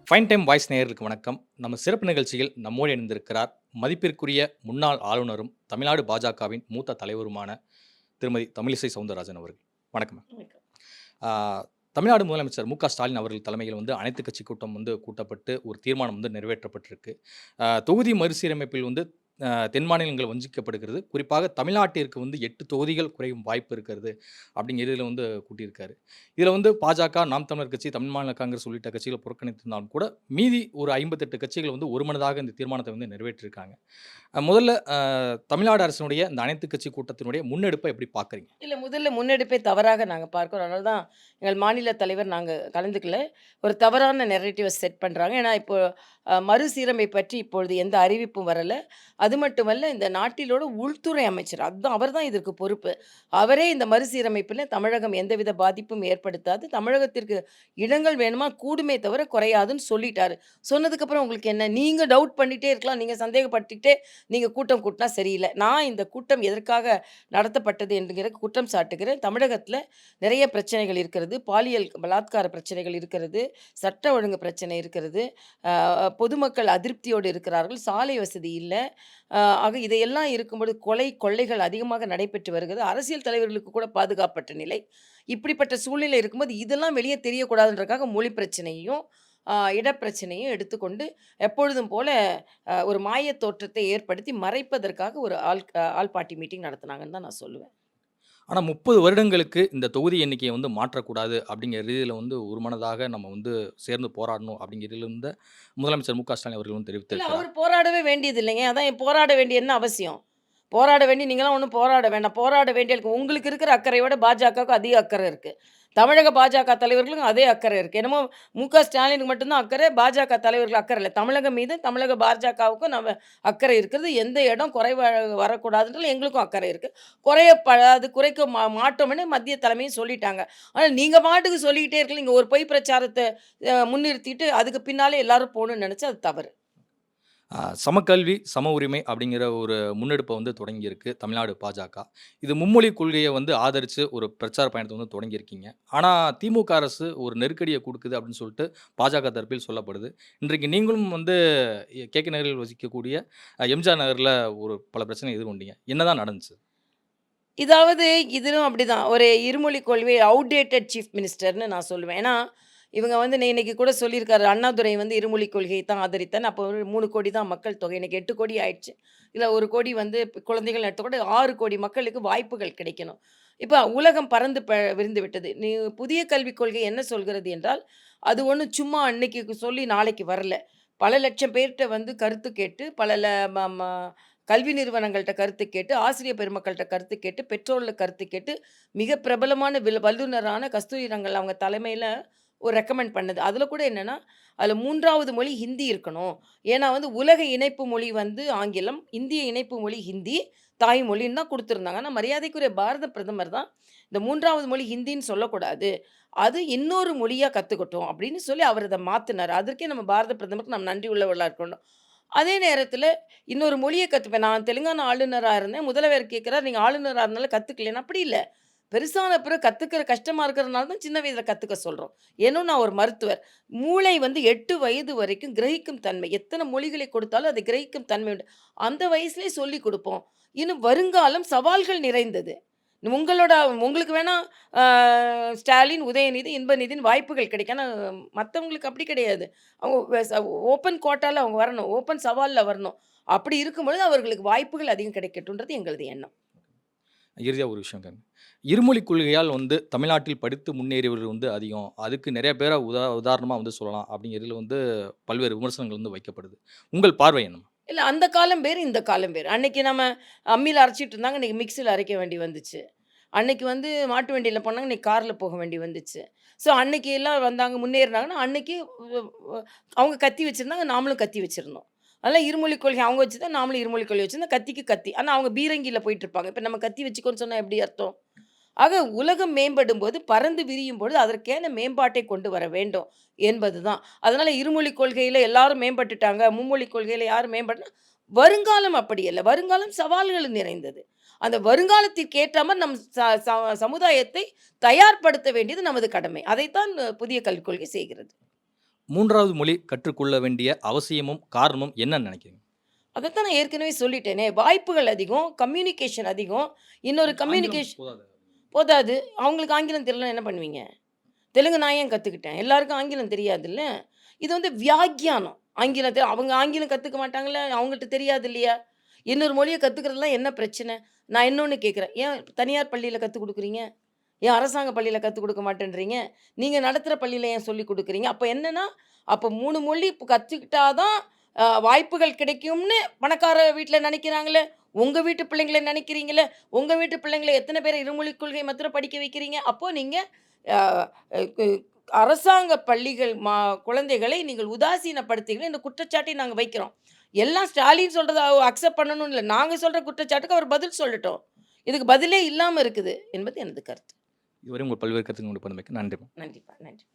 Fine time voice நேயர்களுக்கு வணக்கம். நம்ம சிறப்பு நிகழ்ச்சியில் நம்மோடு இணைந்திருக்கிறார் மதிப்பிற்குரிய முன்னாள் ஆளுநரும், தமிழ்நாடு பாஜகவின் மூத்த தலைவருமான திருமதி தமிழிசை சவுந்தரராஜன் அவர்கள். வணக்கம் மேம். வணக்கம். ஆ, தமிழ்நாடு முதலமைச்சர் ஸ்டாலின் அவர்கள் தலைமையில் அனைத்து கட்சி கூட்டம் கூட்டப்பட்டு ஒரு தீர்மானம் நிறைவேற்றப்பட்டிருக்கு. தொகுதி மறுசீரமைப்பில் தென் மாநிலங்கள் வஞ்சிக்கப்படுகிறது. குறிப்பாக தமிழ்நாட்டிற்கு 8 தொகுதிகள் குறையும் வாய்ப்பு இருக்கிறது அப்படிங்கிற இதில் கூட்டியிருக்காரு. இதில் பாஜக, நாம் தமிழர் கட்சி, தமிழ் மாநில காங்கிரஸ் உள்ளிட்ட கட்சிகள் புறக்கணித்திருந்தாலும் கூட மீதி ஒரு 58 கட்சிகள் ஒருமனதாக இந்த தீர்மானத்தை நிறைவேற்றியிருக்காங்க. முதல்ல தமிழ்நாடு அரசினுடைய இந்த அனைத்து கட்சி கூட்டத்தினுடைய முன்னெடுப்பை எப்படி பார்க்குறீங்க? முதல்ல முன்னெடுப்பே தவறாக நாங்க பார்க்கிறோம். அதனால தான் எங்கள் மாநில தலைவர் நாங்க கலந்துக்கல. ஒரு தவறான நெரேட்டிவ செட் பண்றாங்க. ஏன்னா, இப்போ மறுசீரமை பற்றி இப்பொழுது எந்த அறிவிப்பும் வரல. அது மட்டுமல்ல, இந்த நாட்டிலோட உள்துறை அமைச்சர் அவர் தான் இதற்கு பொறுப்பு. அவரே இந்த மறுசீரமைப்பில தமிழகம் எந்தவித பாதிப்பும் ஏற்படுத்தாது. தமிழகத்திற்கு இடங்கள் வேணுமா கூடுமே தவிர குறையாதுன்னு சொல்லிட்டாரு. சொன்னதுக்கப்புறம் உங்களுக்கு என்ன? நீங்க டவுட் பண்ணிட்டே இருக்கலாம். நீங்க சந்தேகப்பட்டுட்டே நீங்க கூட்டம் கூட்டினா சரியில்ல. நான் இந்த கூட்டம் எதற்காக நடத்தப்பட்டது என்கிற குற்றம் சாட்டுகிறேன். தமிழகத்தில நிறைய பிரச்சனைகள் இருக்கிறது. பாலியல் பலாத்கார பிரச்சனைகள் இருக்கிறது. சட்ட ஒழுங்கு பிரச்சனை இருக்கிறது. பொதுமக்கள் அதிருப்தியோடு இருக்கிறார்கள். சாலை வசதி இல்ல. ஆக இதையெல்லாம் இருக்கும்போது கொலை, கொள்ளைகள் அதிகமாக நடைபெற்று வருகிறது. அரசியல் தலைவர்களுக்கு கூட பாதுகாப்பற்ற நிலை. இப்படிப்பட்ட சூழ்நிலை இருக்கும்போது இதெல்லாம் வெளியே தெரியக்கூடாதுன்றதுக்காக மொழி பிரச்சனையையும், இடப்பிரச்சனையும் எடுத்துக்கொண்டு எப்பொழுதும் போல ஒரு மாயத் தோற்றத்தை ஏற்படுத்தி மறைப்பதற்காக ஒரு ஆல் பார்ட்டி மீட்டிங் நடத்துனாங்கன்னு தான் நான் சொல்லுவேன். ஆனா 30 வருடங்களுக்கு இந்த தொகுதி எண்ணிக்கையை மாற்றக்கூடாது அப்படிங்கிற ரீதியில ஒருமனதாக நம்ம சேர்ந்து போராடணும் அப்படிங்கிறதிலிருந்து முதலமைச்சர் ஸ்டாலின் அவர்கள் தெரிவித்திருக்கிறார். அவர் போராடவே வேண்டியது இல்லைங்க. அதான் போராட வேண்டிய என்ன அவசியம்? போராட வேண்டி நீங்கலாம் ஒண்ணும் போராட வேண்டாம். போராட வேண்டிய உங்களுக்கு இருக்கிற அக்கறையோட பாஜகவுக்கு அதிக அக்கறை இருக்கு. தமிழக பாஜக தலைவர்களுக்கும் அதே அக்கறை இருக்கு. என்னமோ ஸ்டாலினுக்கு மட்டும் தான் அக்கறை, பாஜக தலைவர்களுக்கு அக்கறை இல்ல. தமிழகம் மீது தமிழக பாஜகவுக்கும் அக்கறை இருக்கிறது. எந்த இடம் குறைவா வரக்கூடாதுன்றதுல எங்களுக்கும் அக்கறை இருக்கு. குறைக்க மாட்டோம்னு மத்திய தலைமையும் சொல்லிட்டாங்க. ஆனா நீங்க பாட்டுக்கு சொல்லிக்கிட்டே இருக்கீங்க. நீங்க ஒரு பொய் பிரச்சாரத்த முன்னிறுத்திட்டு அதுக்கு பின்னாலே எல்லாரும் போணும்னு நெனச்சா அது தவறு. சமக்கல்வி, சம உரிமை அப்படிங்கிற ஒரு முன்னெடுப்பை தொடங்கியிருக்கு தமிழ்நாடு பாஜக. இது மும்மொழி கொள்கையை ஆதரித்து ஒரு பிரச்சார பயணத்தை தொடங்கியிருக்கீங்க. ஆனால் திமுக அரசு ஒரு நெருக்கடியை கொடுக்குது அப்படின்னு சொல்லிட்டு பாஜக தரப்பில் சொல்லப்படுது. இன்றைக்கு நீங்களும் கேகே நகரில் வசிக்கக்கூடிய எம்ஜிஆர் நகரில் ஒரு பல பிரச்சனை எதிர்கொண்டீங்க. என்னதான் நடந்துச்சு? இதாவது இதிலும் அப்படிதான். ஒரு இருமொழி கொள்கை அவுட்டேட்டட் சீஃப் மினிஸ்டர்ன்னு நான் சொல்லுவேன். ஏன்னா, இவங்க இன்னைக்கு கூட சொல்லியிருக்காரு. அண்ணாதுரை இருமொழி கொள்கையை தான் ஆதரித்தார். அப்போ 3 கோடி தான் மக்கள் தொகை. இன்னைக்கு 8 கோடி ஆயிடுச்சு. இதில 1 கோடி குழந்தைகள் எடுத்துக்கூட 6 கோடி மக்களுக்கு வாய்ப்புகள் கிடைக்கணும். இப்ப உலகம் பறந்து விரிந்து விட்டது. புதிய கல்விக் கொள்கை என்ன சொல்கிறது என்றால், அது ஒண்ணும் சும்மா அன்னைக்கு சொல்லி நாளைக்கு வரல. பல லட்சம் பேர்ட்ட கருத்து கேட்டு, பல ல ம ம கல்வி நிறுவனங்கள்ட்ட கருத்து கேட்டு, ஆசிரியர் பெருமக்கள்ட்ட கருத்து கேட்டு, பெற்றோர்கள கருத்து கேட்டு, மிக பிரபலமான வல்லுனரான கஸ்தூரி ரங்கல் அவங்க தலைமையில ஒரு ரெக்கமெண்ட் பண்ணது. அதில கூட என்னன்னா, அதில 3வது மொழி ஹிந்தி இருக்கணும். ஏன்னா உலக இணைப்பு மொழி ஆங்கிலம், இந்திய இணைப்பு மொழி ஹிந்தி, தாய்மொழின்னு தான் குடுத்துருந்தாங்க. ஆனா மரியாதைக்குரிய பாரத பிரதமர் தான் இந்த 3வது மொழி ஹிந்தின்னு சொல்லக்கூடாது. அது இன்னொரு மொழியா கத்துக்கட்டும் அப்படின்னு சொல்லி அவர் அத மாத்துனாரு. அதற்கே நம்ம பாரத பிரதமருக்கு நம்ம நன்றி உள்ளவர்களா இருக்கணும். அதே நேரத்தில இன்னொரு மொழிய கத்துப்பேன். நான் தெலுங்கானா ஆளுநரா இருந்தேன். முதல்வர் கேட்கிறார், "நீங்க ஆளுநரா இருந்தாலும் கத்துக்கலையான்னு?" அப்படி இல்ல. பெருசான பிறகு கத்துக்கிற கஷ்டமா இருக்கிறனால தான் சின்ன வயதில கத்துக்க சொல்றோம். ஏன்னும் நான் ஒரு மருத்துவர். மூளை 8 வயது வரைக்கும் கிரகிக்கும் தன்மை. எத்தன மொழிகளை கொடுத்தாலும் அதை கிரகிக்கும் தன்மை உண்டு. அந்த வயசுலயே சொல்லிக் குடுப்போம். இன்னும் வருங்காலம் சவால்கள் நிறைந்தது. உங்களுக்கு வேணா அ ஸ்டாலின், உதயநிதி, இன்பநிதின்னு வாய்ப்புகள் கிடைக்கும். ஆனா மத்தவங்களுக்கு அப்படி கிடையாது. அவங்க ஓப்பன் கோட்டால அவங்க வரணும். ஓப்பன் சவால்ல வரணும். அப்படி இருக்கும்பொழுது அவர்களுக்கு வாய்ப்புகள் அதிகம் கிடைக்கட்டும்ன்றது எங்களது எண்ணம். இறுதியா ஒரு விஷயங்க. இருமொழி கொள்கையால் தமிழ்நாட்டில் படித்து முன்னேறியவர்கள் அதிகம். அதுக்கு நிறைய பேர உதாரணமா சொல்லலாம் அப்படிங்கிறதுல பல்வேறு விமர்சனங்கள் வைக்கப்படுது. உங்கள் பார்வை என்ன? இல்ல அந்த காலம் வேறு, இந்த காலம் வேறு. அன்னைக்கு நம்ம அம்மில அரைச்சிட்டு இருந்தாங்க. இன்னைக்கு மிக்ஸில அரைக்க வேண்டி வந்துச்சு. அன்னைக்கு மாட்டு வண்டியில போனாங்க. இன்னைக்கு கார்ல போக வேண்டி வந்துச்சு. ஸோ அன்னைக்கு எல்லாம் வந்தாங்க, முன்னேறுனாங்கன்னா, அன்னைக்கு வ வ அவங்க கத்தி வச்சிருந்தாங்க. நாமளும் கத்தி வச்சிருந்தோம். அதெல்லாம் இருமொழி கொள்கை அவங்க வச்சுதான் நாமளும் இருமொழி கொள்கை வச்சிருந்தோம். கத்திக்கு கத்தி. ஆனா அவங்க பீரங்கில போயிட்டுருப்பாங்க. இப்ப நம்ம கத்தி வச்சுக்கோன்னு சொன்னா எப்படி அர்த்தம்? ஆக உலகம் மேம்படும்போது, பறந்து விரியும்பொழுது அதற்கேன மேம்பாட்டை கொண்டு வர வேண்டும் என்பதுதான். அதனால இருமொழி கொள்கையில எல்லாரும் மேம்பட்டுட்டாங்க. மும்மொழி கொள்கையில யாரும் வருங்காலம் அப்படி அல்ல. வருங்காலம் சவால்கள் நிறைந்தது. அந்த வருங்காலத்திற்கு ஏற்ற மாரி நம் ச ச சமுதாயத்தை தயார்படுத்த வேண்டியது நமது கடமை. அதைத்தான் புதிய கல்விக் கொள்கை செய்கிறது. 3வது மொழி கற்றுக்கொள்ள வேண்டிய அவசியமும், காரணமும் என்னன்னு நினைக்கிறீங்க? அதத்தான் நான் ஏற்கனவே சொல்லிட்டேனே. வாய்ப்புகள் அதிகம், கம்யூனிகேஷன் அதிகம். இன்னொரு ஆங்கிலம் கம்யூனிகேஷன் போதாதா? போதாது. அவங்களுக்கு ஆங்கிலம் தெரியலனா என்ன பண்ணுவீங்க? தெலுங்கு நான் ஏன் கத்துக்கிட்டேன்? எல்லாருக்கும் ஆங்கிலம் தெரியாதுல்ல. இது வந்து வியாக்கியானம். ஆங்கிலத்த அவங்க ஆங்கிலம் கத்துக்க மாட்டாங்கல்ல. அவங்கள்ட்ட தெரியாது இல்லையா? இன்னொரு மொழிய கத்துக்கிறதுல என்ன பிரச்சனை? நான் இன்னொன்னு கேட்கிறேன். ஏன் தனியார் பள்ளியில கத்துக் குடுக்குறீங்க? ஏன் அரசாங்க பள்ளியில கத்துக் குடுக்க மாட்டேன்றீங்க? நீங்க நடத்துற பள்ளியில ஏன் சொல்லிக் குடுக்குறீங்க? அப்ப என்னன்னா, அப்ப 3 மொழி கத்துக்கிட்டா தான் வாய்ப்புகள் கிடைக்கும்னு பணக்கார வீட்ல நெனைக்கிறாங்களே! உங்க வீட்டு பிள்ளைங்கள நெனைக்கிறீங்களே! உங்க வீட்டு பிள்ளைங்கள எத்தன பேர இருமொழி கொள்கை மாத்திரம் படிக்க வைக்கிறீங்க? அப்போ நீங்க அ அ கு அரசாங்க பள்ளிகள் குழந்தைகளை நீங்கள் உதாசீனப்படுத்துகிறீங்க இந்த குற்றச்சாட்டை நாங்க வைக்கிறோம். எல்லாம் ஸ்டாலின் சொல்றத அக்செப்ட் பண்ணணும்னு இல்ல. நாங்க சொல்ற குற்றச்சாட்டுக்கு அவர் பதில் சொல்லட்டும். இதுக்கு பதிலே இல்லாம இருக்குது என்பது எனது கருத்து. இதுவரை உங்கள் பல்வேறு கருத்துக்களை கொண்டு வந்தமைக்கு நன்றி. நன்றிப்பா, நன்றி.